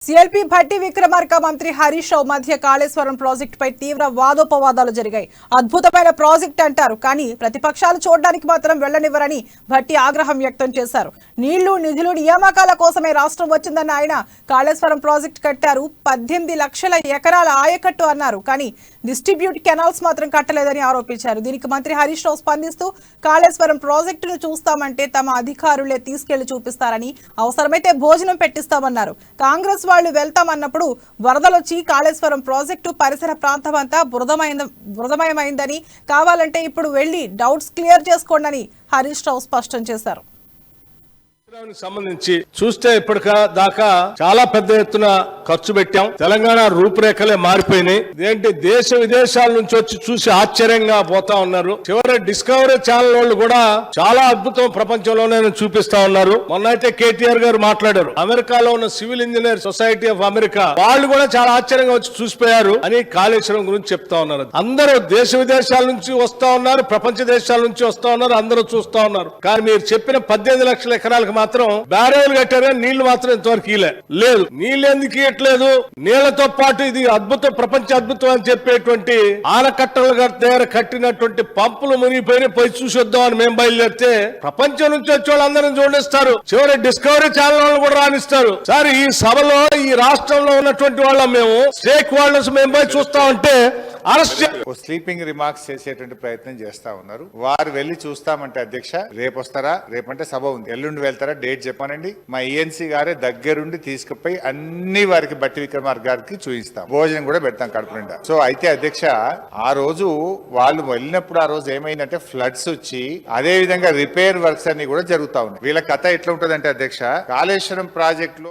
CLP Bhatti Vikramarka మంత్రి హరీష్ రావు మధ్య కాళేశ్వరం ప్రాజెక్టుపై తీవ్ర వాదోపవాదాలు జరిగాయి. అద్భుతమైన ప్రాజెక్ట్ అంటారు, కానీ ప్రతిపక్షాలు చూడడానికి మాత్రం వెళ్లనివ్వరని భట్టి ఆగ్రహం వ్యక్తం చేశారు. నీళ్లు నిధులు నియామకాల కోసమే రాష్ట్రం వచ్చిందన్న ఆయన కాళేశ్వరం ప్రాజెక్టు కట్టారు, 18 లక్షల ఎకరాల ఆయకట్టు అన్నారు, కానీ డిస్ట్రిబ్యూట్ కెనాల్స్ మాత్రం కట్టలేదని ఆరోపించారు. దీనికి మంత్రి హరీష్ రావు స్పందిస్తూ కాళేశ్వరం ప్రాజెక్టును చూస్తామంటే తమ అధికారులే తీసుకెళ్లి చూపిస్తారని, అవసరమైతే భోజనం పెట్టిస్తామన్నారు. కాంగ్రెస్ వాళ్ళు వెళ్తామన్నప్పుడు వరదలొచ్చి కాళేశ్వరం ప్రాజెక్టు పరిసర ప్రాంతమంతా బురదమయమైందని, కావాలంటే ఇప్పుడు వెళ్లి డౌట్స్ క్లియర్ చేసుకోండి హరీష్ రావు స్పష్టం చేశారు. సంబంధించి చూస్తే ఇప్పటికా దాకా చాలా పెద్ద ఎత్తున ఖర్చు పెట్టాం. తెలంగాణ రూపురేఖలే మారిపోయినాయి. ఇదేంటి దేశ విదేశాల నుంచి వచ్చి చూసి ఆశ్చర్యంగా పోతా ఉన్నారు. చివరి డిస్కవరీ ఛానల్ వాళ్ళు కూడా చాలా అద్భుతం ప్రపంచంలోనే చూపిస్తా ఉన్నారు. మొన్న అయితే కేటీఆర్ గారు మాట్లాడారు. అమెరికాలో ఉన్న civil engineer society of America వాళ్ళు కూడా చాలా ఆశ్చర్యంగా వచ్చి చూసిపోయారు అని కాళేశ్వరం గురించి చెప్తా ఉన్నారు. అందరూ దేశ విదేశాల నుంచి వస్తా ఉన్నారు, ప్రపంచ దేశాల నుంచి వస్తా ఉన్నారు, అందరూ చూస్తా ఉన్నారు. కానీ మీరు చెప్పిన 18 లక్షల ఎకరాలకు మాత్రం బ్యారేలు కట్టారు, నీళ్లు మాత్రం ఇంతవరకు లేదు. నీళ్లు ఎందుకు ఇవ్వట్లేదు? నీళ్లతో పాటు ఇది అద్భుతం, ప్రపంచ అద్భుతం అని చెప్పేటువంటి ఆనకట్టల దగ్గర కట్టినటువంటి పంపులు మునిగిపోయి పోయి చూసొద్దాం అని మేము బయలుదేరితే ప్రపంచం నుంచి వచ్చే వాళ్ళందరినీ చూడనిస్తారు, చివరి డిస్కవరీ ఛానల్ వాళ్ళు కూడా రాణిస్తారు. సార్, ఈ సభలో ఈ రాష్ట్రంలో ఉన్నటువంటి వాళ్ళం మేము స్టేక్ హోల్డర్స్ మేము పోయి చూస్తా ఉంటే స్లీపింగ్ రిమార్క్స్ చేసేటువంటి ప్రయత్నం చేస్తా ఉన్నారు. వారు వెళ్లి చూస్తామంటే అధ్యక్ష రేపు వస్తారా? రేపంటే సభ ఉంది, ఎల్లుండి వెళ్తారా? డేట్ చెప్పానండి. మా ఈఎన్సీ గారే దగ్గరుండి తీసుకుపోయి అన్ని వారికి భట్టి విక్రమార్క గారికి చూపిస్తాం, భోజనం కూడా పెడతాం కడుపు నిండా. సో అయితే అధ్యక్ష, ఆ రోజు వాళ్ళు వెళ్ళినప్పుడు ఆ రోజు ఏమైందంటే ఫ్లడ్స్ వచ్చి అదే విధంగా రిపేర్ వర్క్స్ అన్ని కూడా జరుగుతా ఉన్నాయి. వీళ్ళ కథ ఎట్లా ఉంటదంటే అధ్యక్ష, కాళేశ్వరం ప్రాజెక్ట్ లో